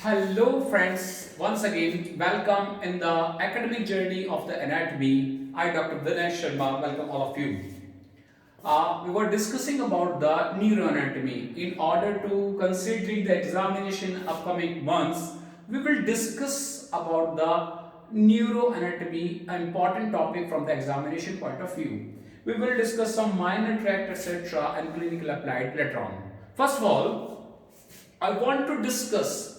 Hello friends, once again welcome in the academic journey of the anatomy. I Dr. Vinay Sharma welcome all of you. We were discussing about the neuroanatomy. In order to consider the examination upcoming months, we will discuss about the neuroanatomy, an important topic from the examination point of view. We will discuss some minor tract etc. and clinical applied later on. First of all, I want to discuss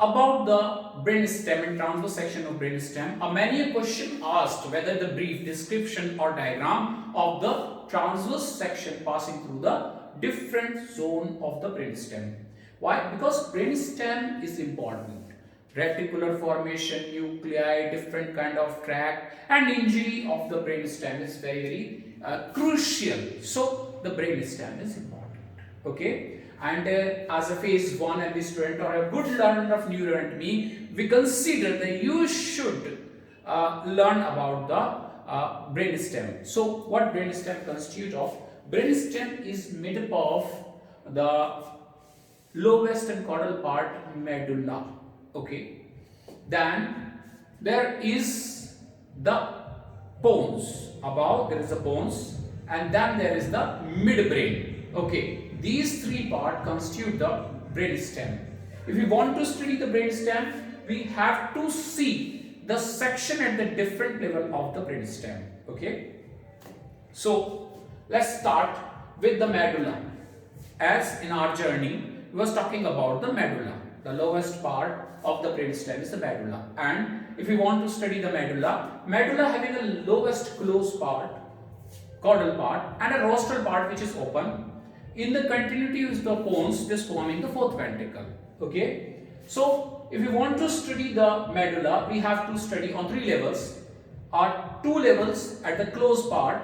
about the brainstem and transverse section of brainstem. Many a question asked whether the brief description or diagram of the transverse section passing through the different zone of the brainstem. Why? Because brainstem is important. Reticular formation, nuclei, different kind of tract, and injury of the brainstem is very crucial. So the brainstem is important. Okay. And as a phase 1 MD student or a good learner of neuroanatomy, we consider that you should learn about the brainstem. So what brainstem constitutes of? Brainstem is made up of the lowest and caudal part, medulla. Okay. Then there is the pons. Above there is the pons, and then there is the midbrain. Okay. These three parts constitute the brainstem. If we want to study the brainstem, we have to see the section at the different level of the brainstem. Okay. So let's start with the medulla. As in our journey, we was talking about the medulla. The lowest part of the brainstem is the medulla. And if we want to study the medulla having the lowest closed part, caudal part, and a rostral part which is open. In the continuity is the pons, this forming the fourth ventricle. Okay. So if we want to study the medulla, we have to study on 3 levels. Or 2 levels at the closed part,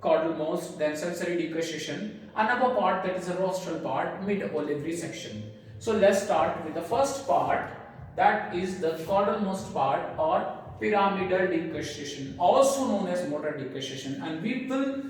caudal most, then accessory decussation. Another part, that is a rostral part, mid-olivary section. So let's start with the first part, that is the caudal most part or pyramidal depreciation, also known as motor decussation, and we will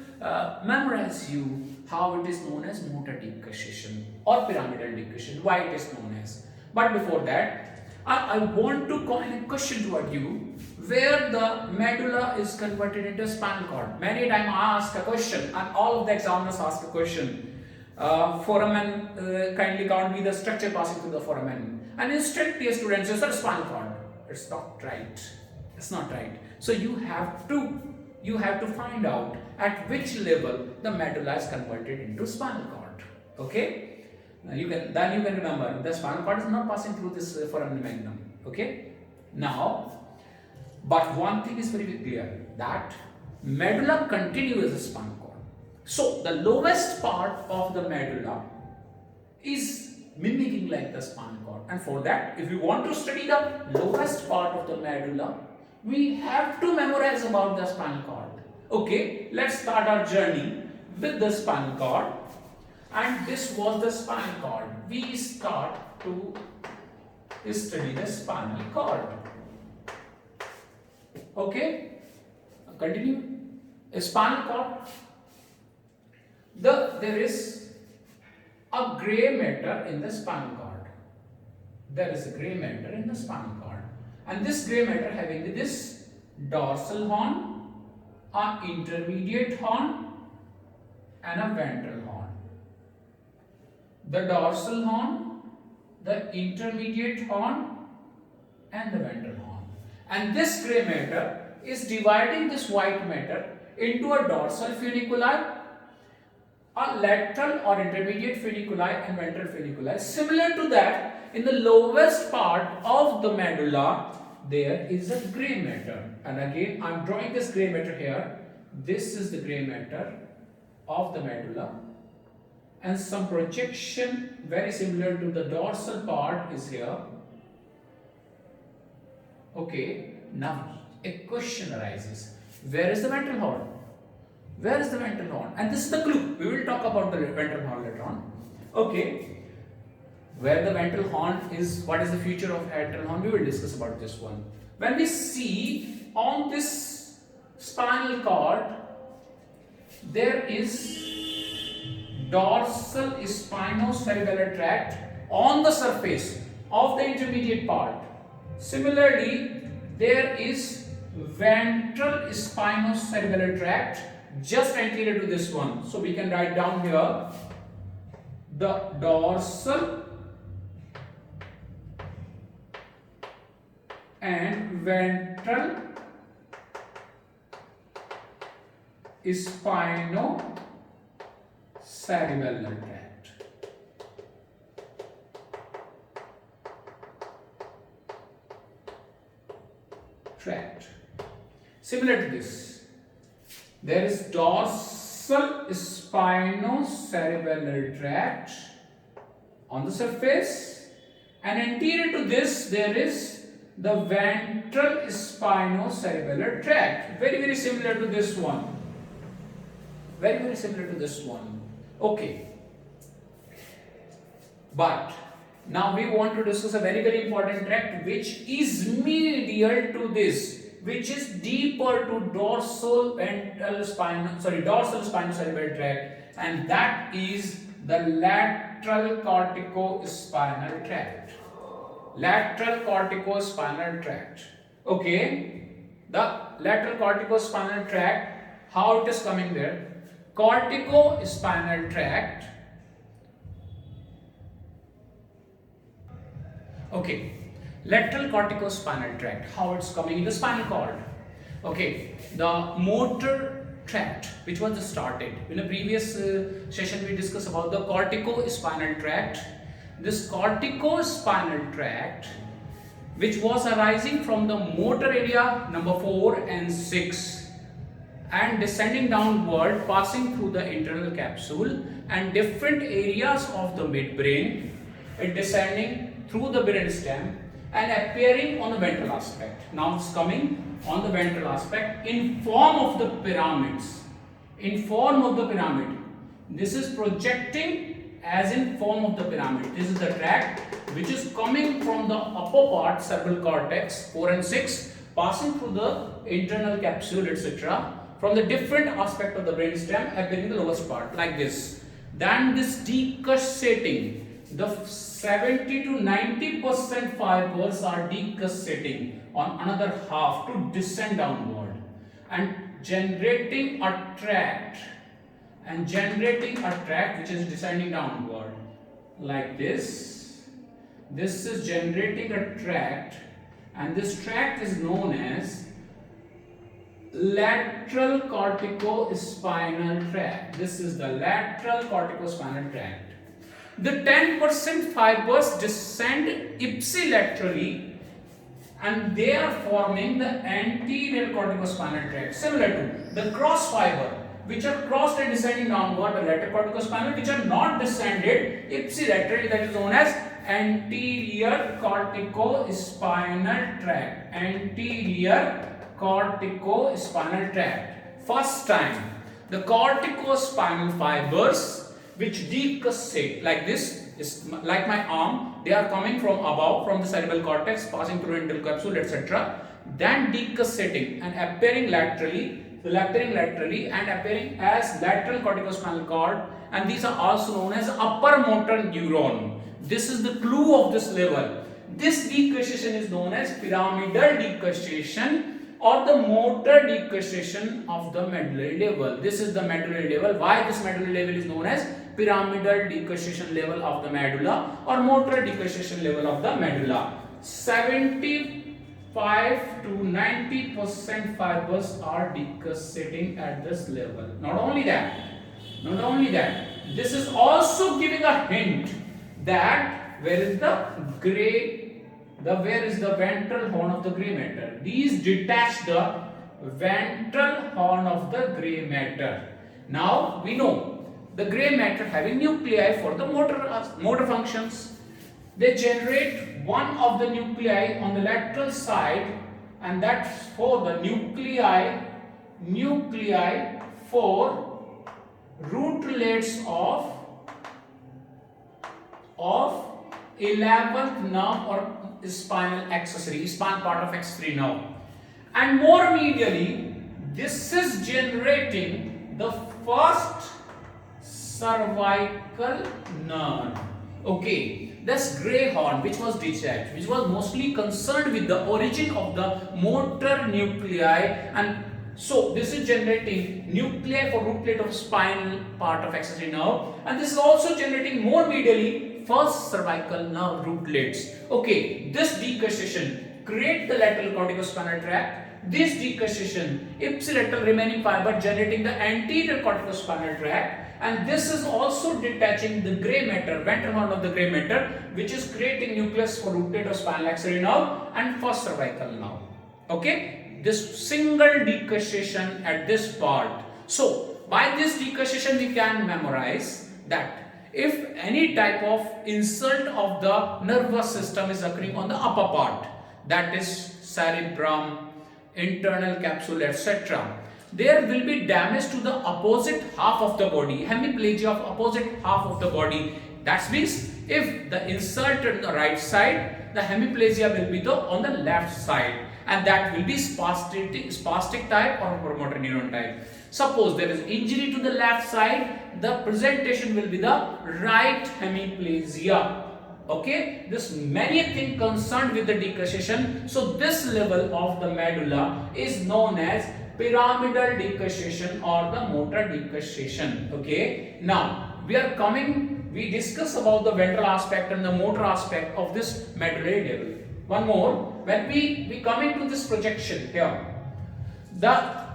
memorize you how it is known as motor decussation or pyramidal decussation, why it is known as. But before that, I want to call in a question toward you, where the medulla is converted into spinal cord. Many times I ask a question, and all of the examiners ask a question. Foramen, kindly count me the structure passing through the foramen. And instantly a student says, sir, spinal cord. It's not right. It's not right. So you have to find out at which level the medulla is converted into spinal cord. Okay? Now you can remember the spinal cord is not passing through this foramen magnum. Okay? Now, but one thing is very clear, that medulla continues as a spinal cord. So the lowest part of the medulla is mimicking like the spinal cord, and for that, if we want to study the lowest part of the medulla, we have to memorize about the spinal cord. Okay, let's start our journey with the spinal cord, and this was the spinal cord. We start to study the spinal cord. Okay, continue. A spinal cord. There is a gray matter in the spinal cord. There is a gray matter in the spinal cord, and this gray matter having this dorsal horn, an intermediate horn, and a ventral horn. The dorsal horn, the intermediate horn, and the ventral horn. And this gray matter is dividing this white matter into a dorsal funiculi, a lateral or intermediate funiculi, and ventral funiculi. Similar to that, in the lowest part of the medulla, there is a gray matter. And again, I am drawing this gray matter here. This is the gray matter of the medulla. And some projection very similar to the dorsal part is here. Okay, now a question arises. Where is the ventral horn? Where is the ventral horn? And this is the clue. We will talk about the ventral horn later on. Okay. Where the ventral horn is, what is the feature of ventral horn? We will discuss about this one. When we see on this spinal cord, there is dorsal spinocerebellar tract on the surface. of the intermediate part. Similarly, there is ventral spinocerebellar tract just anterior to this one. So we can write down here the dorsal and ventral spinocerebellar tract. Similar to this, there is dorsal spinocerebellar tract on the surface, and anterior to this there is the ventral spinocerebellar tract. Very similar to this one. Very similar to this one. Okay. But now we want to discuss a very important tract which is medial to this, which is deeper to dorsal spinocerebellar tract, and that is the lateral corticospinal tract. Lateral corticospinal tract. Okay, the lateral corticospinal tract, how it is coming there? Corticospinal tract. Okay, lateral corticospinal tract, how it's coming in the spinal cord. Okay, the motor tract, which was started in the previous session, we discussed about the corticospinal tract. This corticospinal tract, which was arising from the motor area number 4 and 6 and descending downward, passing through the internal capsule and different areas of the midbrain, it descending through the brainstem and appearing on the ventral aspect. Now it's coming on the ventral aspect in form of the pyramids. In form of the pyramid. This is projecting as in form of the pyramid. This is the tract which is coming from the upper part, cerebral cortex 4 and 6, passing through the internal capsule, etc. from the different aspect of the brainstem appearing in the lowest part like this. Then this decussating, the 70 to 90% fibers are decussating on another half to descend downward and generating a tract which is descending downward like this. This is generating a tract, and this tract is known as lateral corticospinal tract. This is the lateral corticospinal tract. The 10% fibers descend ipsilaterally and they are forming the anterior corticospinal tract, similar to the cross fiber which are crossed and descending downward, the lateral corticospinal, which are not descended ipsilaterally, that is known as anterior corticospinal tract. Anterior corticospinal tract. First time, the corticospinal fibers which decussate like this, is like my arm, they are coming from above, from the cerebral cortex, passing through internal capsule, etc. Then decussating and appearing laterally, and appearing as lateral corticospinal cord, and these are also known as upper motor neuron. This is the clue of this level. This decussation is known as pyramidal decussation or the motor decussation of the medullary level. This is the medullary level. Why this medullary level is known as pyramidal decussation level of the medulla or motor decussation level of the medulla. 75 to 90% fibers are decussating at this level. Not only that, this is also giving a hint that where is the ventral horn of the gray matter. These detach the ventral horn of the gray matter. Now we know the gray matter having nuclei for the motor functions. They generate one of the nuclei on the lateral side, and that's for the nuclei for rootlets of 11th nerve or spinal accessory, spinal part of accessory nerve. And more medially, this is generating the first cervical nerve. Okay, this grey horn which was detached, which was mostly concerned with the origin of the motor nuclei, and so this is generating nuclei for rootlet of spinal part of accessory nerve, and this is also generating more medially first cervical nerve rootlets. Okay, this decussation create the lateral corticospinal tract. This decussation ipsilateral remaining fiber generating the anterior corticospinal tract, and this is also detaching the grey matter, ventral horn of the grey matter, which is creating nucleus for rootlet of spinal accessory nerve and first cervical nerve. Okay, this single decussation at this part. So by this decussation we can memorize that if any type of insult of the nervous system is occurring on the upper part, that is cerebrum, internal capsule, etc., there will be damage to the opposite half of the body, hemiplegia of opposite half of the body. That means if the insult on the right side, the hemiplegia will be on the left side, and that will be spastic type or promoter neuron type. Suppose there is injury to the left side, the presentation will be the right hemiplegia. Okay, this many thing concerned with the decussation. So this level of the medulla is known as pyramidal decussation or the motor decussation. Okay, now we discuss about the ventral aspect and the motor aspect of this medullary level. One more, when we come into this projection here, the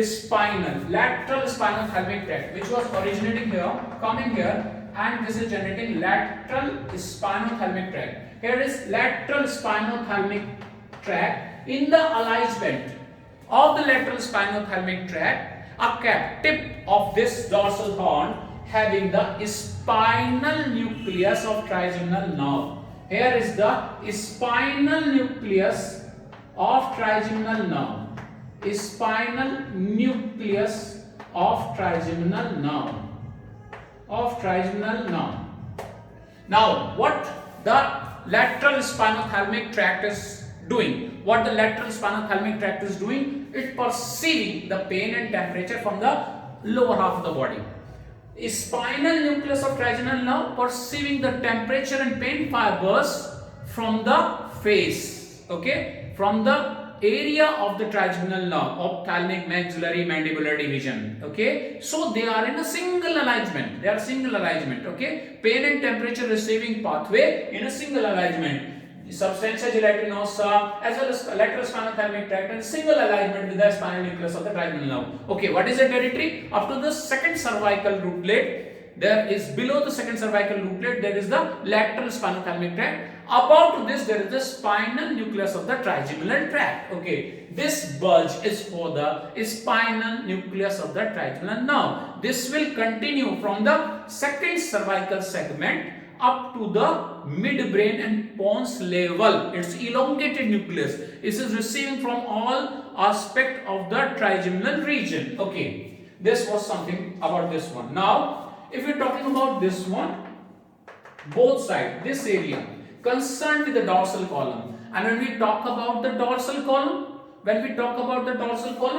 spinal, lateral spinothalamic tract, which was originating here, coming here, and this is generating lateral spinothalamic tract. Here is lateral spinothalamic tract. In the alignment of the lateral spinothalamic tract, a cap tip of this dorsal horn having the spinal nucleus of trigeminal nerve. Here is the spinal nucleus of trigeminal nerve. Spinal nucleus of trigeminal nerve. Now, what the lateral spinothalamic tract is doing? What the lateral spinothalamic tract is doing? It perceiving the pain and temperature from the lower half of the body. Spinal nucleus of trigeminal nerve perceiving the temperature and pain fibers from the face. Okay, from the area of the trigeminal nerve, ophthalmic, maxillary, mandibular division. Okay, so they are in a single alignment. Okay, pain and temperature receiving pathway in a single alignment. Substantia gelatinosa as well as lateral spinothalamic tract and single alignment with the spinal nucleus of the trigeminal nerve. Okay, what is the territory? Up to the second cervical rootlet, there is below the second cervical rootlet, there is the lateral spinothalamic tract. About to this, there is the spinal nucleus of the trigeminal tract. Okay, this bulge is for the spinal nucleus of the trigeminal nerve. This will continue from the second cervical segment up to the midbrain and pons level. It's elongated nucleus. This is receiving from all aspect of the trigeminal region. Okay, this was something about this one. Now, if we're talking about this one, both sides, this area concerned with the dorsal column. And when we talk about the dorsal column,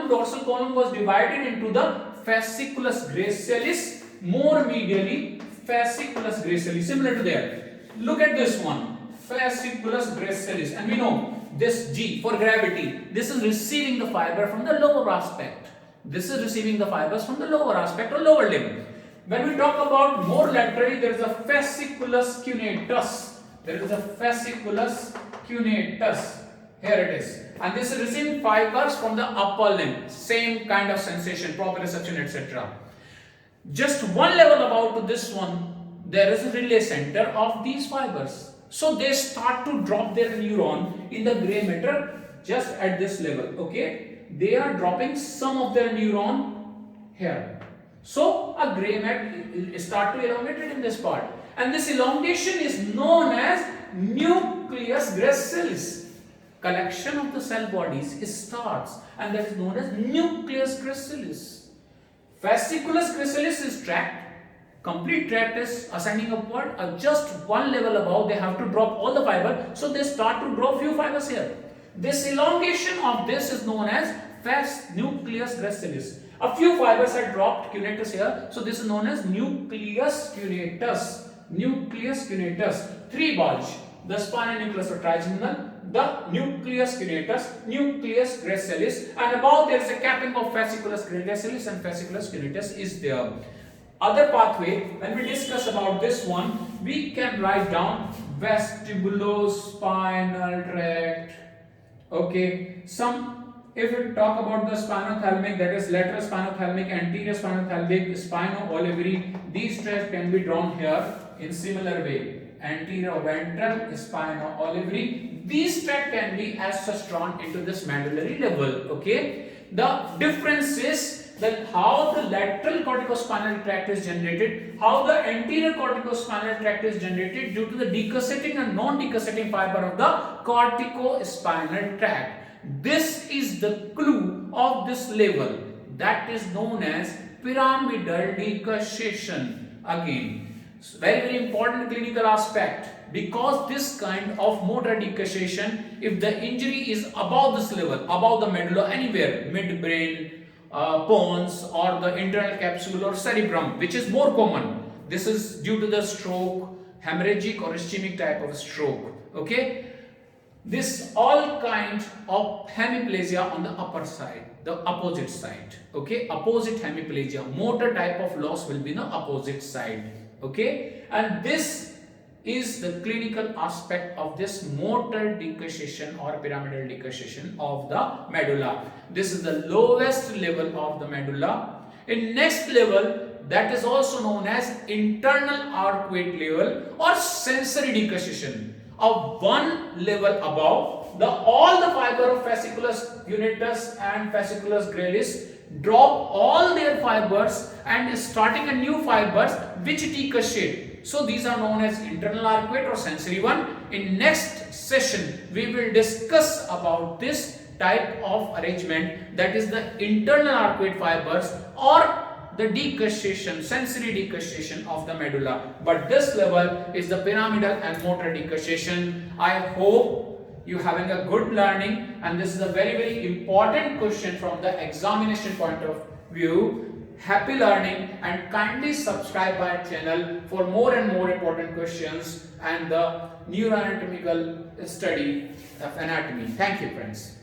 dorsal column was divided into the fasciculus gracialis, more medially fasciculus gracialis, similar to there. Look at this one, fasciculus gracialis, and we know this G for gravity, this is receiving the fiber from the lower aspect. This is receiving the fibers from the lower aspect or lower limb. When we talk about more laterally, there is a fasciculus cuneatus. Here it is, and this is receiving fibers from the upper limb. Same kind of sensation, proprioception, etc. Just one level above to this one, there is a relay center of these fibers. So they start to drop their neuron in the gray matter just at this level. Okay, they are dropping some of their neuron here. So a gray matter start to elongate it in this part, and this elongation is known as nucleus gracilis. Collection of the cell bodies starts, and that is known as nucleus gracilis. Fasciculus gracilis is tract. Complete tract is ascending upward. Just one level above, they have to drop all the fiber. So they start to drop few fibers here. This elongation of this is known as nucleus gracilis. A few fibers are dropped, cuneatus here. So this is known as nucleus cuneatus. nucleus cuneatus, 3 bulge, the spinal nucleus or trigeminal, the nucleus cuneatus, nucleus gracilis, and above there is a capping of fasciculus gracilis and fasciculus cuneatus is there. Other pathway, when we discuss about this one, we can write down vestibulospinal tract. Okay, if we talk about the spinothalamic, that is lateral spinothalamic, anterior spinothalamic, spino-olivary, these tracts can be drawn here in similar way. Anterior ventral, spino-olivary, these tracts can be as such drawn into this medullary level. Okay, the difference is that how the lateral corticospinal tract is generated, how the anterior corticospinal tract is generated due to the decussating and non-decussating fiber of the corticospinal tract. This is the clue of this level, that is known as pyramidal decussation. Again, very important clinical aspect, because this kind of motor decussation, if the injury is above this level, above the medulla, anywhere, midbrain, pons, or the internal capsule or cerebrum, which is more common. This is due to the stroke, hemorrhagic or ischemic type of stroke. Okay, this all kind of hemiplegia on the upper side, the opposite side. Okay, opposite hemiplegia, motor type of loss will be the opposite side. Okay, and this is the clinical aspect of this motor decussation or pyramidal decussation of the medulla. This is the lowest level of the medulla. In next level, that is also known as internal arcuate level or sensory decussation. Of one level above, all the fiber of fasciculus cuneatus and fasciculus gracilis drop all their fibers and starting a new fibers which decussate. So these are known as internal arcuate or sensory one. In next session, we will discuss about this type of arrangement, that is the internal arcuate fibers or the decussation, sensory decussation of the medulla. But this level is the pyramidal and motor decussation. I hope you having a good learning, and this is a very, very important question from the examination point of view. Happy learning, and kindly subscribe my channel for more and more important questions and the neuroanatomical study of anatomy. Thank you, friends.